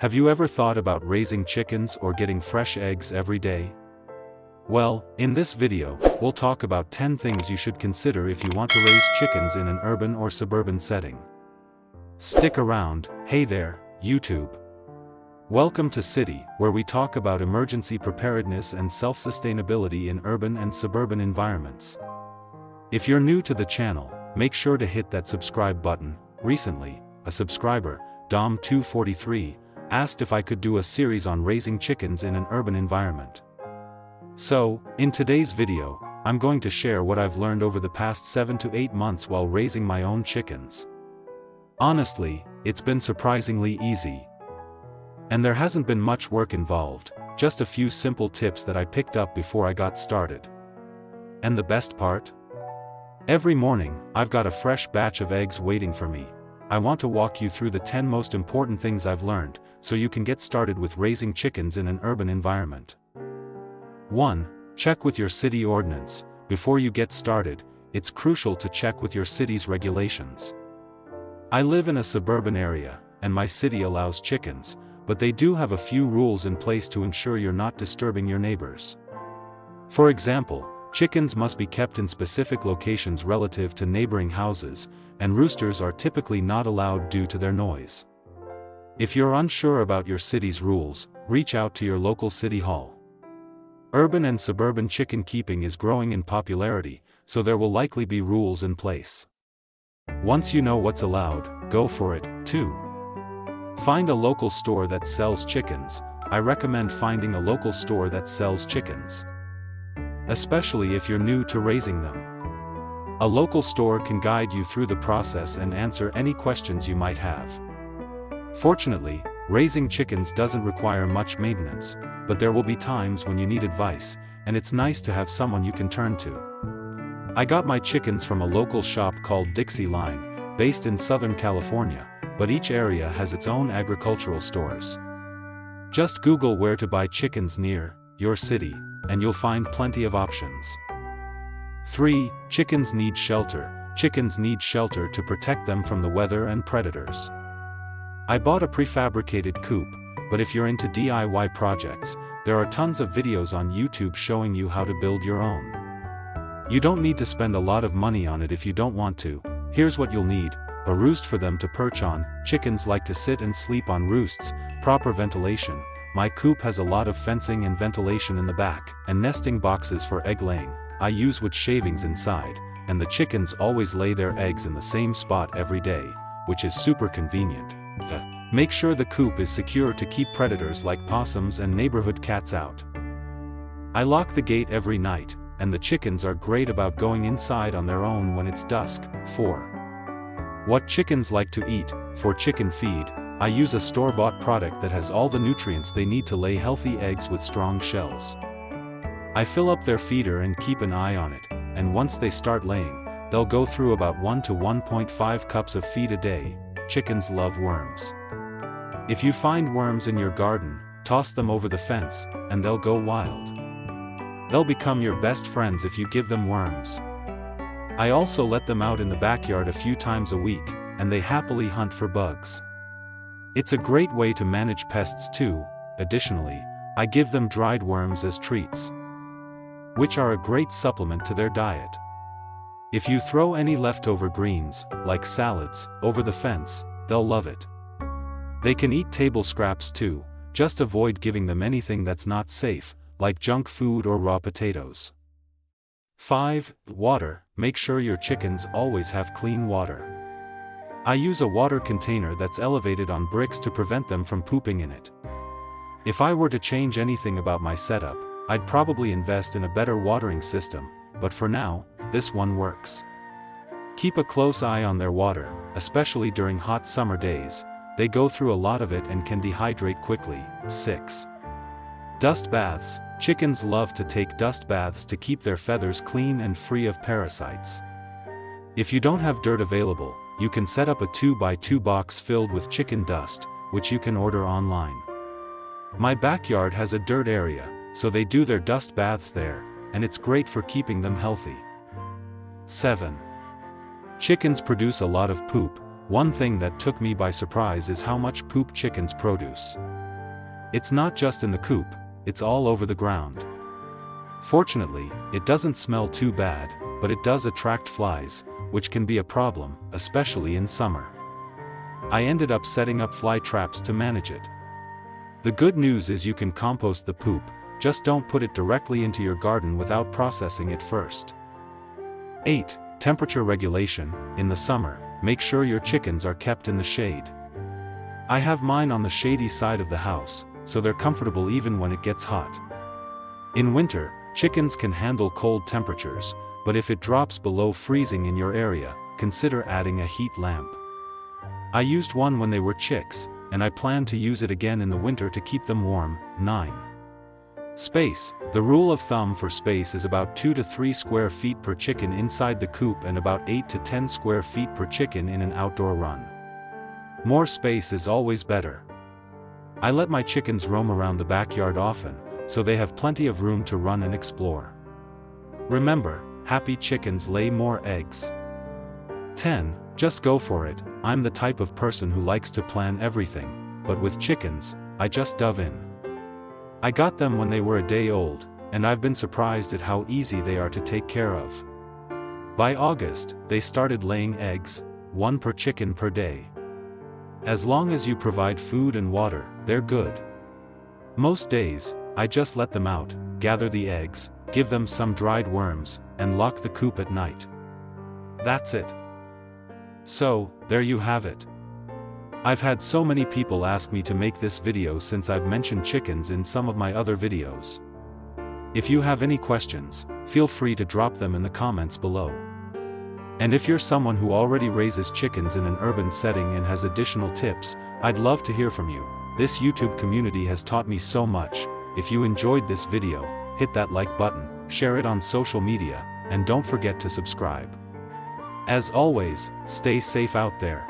Have you ever thought about raising chickens or getting fresh eggs every day? Well, in this video, we'll talk about 10 things you should consider if you want to raise chickens in an urban or suburban setting. Stick around. Hey there, YouTube. Welcome to City, where we talk about emergency preparedness and self-sustainability in urban and suburban environments. If you're new to the channel, make sure to hit that subscribe button. Recently, a subscriber, Dom243, asked if I could do a series on raising chickens in an urban environment. So, in today's video, I'm going to share what I've learned over the past 7 to 8 months while raising my own chickens. Honestly, it's been surprisingly easy. And there hasn't been much work involved, just a few simple tips that I picked up before I got started. And the best part? Every morning, I've got a fresh batch of eggs waiting for me. I want to walk you through the 10 most important things I've learned, so you can get started with raising chickens in an urban environment. 1. Check with your city ordinance. Before you get started, it's crucial to check with your city's regulations. I live in a suburban area, and my city allows chickens, but they do have a few rules in place to ensure you're not disturbing your neighbors. For example, chickens must be kept in specific locations relative to neighboring houses, and roosters are typically not allowed due to their noise. If you're unsure about your city's rules, reach out to your local city hall. Urban and suburban chicken keeping is growing in popularity, so there will likely be rules in place. Once you know what's allowed, go for it. 2. Find a local store that sells chickens. I recommend finding a local store that sells chickens, especially if you're new to raising them. A local store can guide you through the process and answer any questions you might have. Fortunately, raising chickens doesn't require much maintenance, but there will be times when you need advice, and it's nice to have someone you can turn to. I got my chickens from a local shop called Dixie Line, based in Southern California, but each area has its own agricultural stores. Just Google where to buy chickens near your city, and you'll find plenty of options. 3. Chickens need shelter. Chickens need shelter to protect them from the weather and predators. I bought a prefabricated coop, but if you're into DIY projects, there are tons of videos on YouTube showing you how to build your own. You don't need to spend a lot of money on it if you don't want to. Here's what you'll need: a roost for them to perch on. Chickens like to sit and sleep on roosts. Proper ventilation. My coop has a lot of fencing and ventilation in the back, and nesting boxes for egg laying. I use wood shavings inside, and the chickens always lay their eggs in the same spot every day, which is super convenient. Make sure the coop is secure to keep predators like possums and neighborhood cats out. I lock the gate every night, and the chickens are great about going inside on their own when it's dusk. 4. What chickens like to eat. For chicken feed, I use a store-bought product that has all the nutrients they need to lay healthy eggs with strong shells. I fill up their feeder and keep an eye on it, and once they start laying, they'll go through about 1 to 1.5 cups of feed a day. Chickens love worms. If you find worms in your garden, toss them over the fence, and they'll go wild. They'll become your best friends if you give them worms. I also let them out in the backyard a few times a week, and they happily hunt for bugs. It's a great way to manage pests too. Additionally, I give them dried worms as treats, which are a great supplement to their diet. If you throw any leftover greens, like salads, over the fence, they'll love it. They can eat table scraps too, just avoid giving them anything that's not safe, like junk food or raw potatoes. 5. Water. Make sure your chickens always have clean water. I use a water container that's elevated on bricks to prevent them from pooping in it. If I were to change anything about my setup, I'd probably invest in a better watering system, but for now, this one works. Keep a close eye on their water, especially during hot summer days. They go through a lot of it and can dehydrate quickly. 6. Dust baths. Chickens love to take dust baths to keep their feathers clean and free of parasites. If you don't have dirt available, you can set up a 2x2 box filled with chicken dust, which you can order online. My backyard has a dirt area, so they do their dust baths there, and it's great for keeping them healthy. 7. Chickens produce a lot of poop, one thing that took me by surprise is how much poop chickens produce. It's not just in the coop, it's all over the ground. Fortunately, it doesn't smell too bad, but it does attract flies, which can be a problem, especially in summer. I ended up setting up fly traps to manage it. The good news is you can compost the poop, just don't put it directly into your garden without processing it first. 8. Temperature regulation. In the summer, make sure your chickens are kept in the shade. I have mine on the shady side of the house, so they're comfortable even when it gets hot. In winter, chickens can handle cold temperatures, but if it drops below freezing in your area, consider adding a heat lamp. I used one when they were chicks, and I plan to use it again in the winter to keep them warm. 9. Space. The rule of thumb for space is about 2 to 3 square feet per chicken inside the coop and about 8 to 10 square feet per chicken in an outdoor run. More space is always better. I let my chickens roam around the backyard often, so they have plenty of room to run and explore. Remember, happy chickens lay more eggs. 10. Just go for it. I'm the type of person who likes to plan everything, but with chickens, I just dove in. I got them when they were a day old, and I've been surprised at how easy they are to take care of. By August, they started laying eggs, 1 per chicken per day. As long as you provide food and water, they're good. Most days, I just let them out, gather the eggs, give them some dried worms, and lock the coop at night. That's it. So, there you have it. I've had so many people ask me to make this video since I've mentioned chickens in some of my other videos. If you have any questions, feel free to drop them in the comments below. And if you're someone who already raises chickens in an urban setting and has additional tips, I'd love to hear from you. This YouTube community has taught me so much. If you enjoyed this video, hit that like button, share it on social media, and don't forget to subscribe. As always, stay safe out there.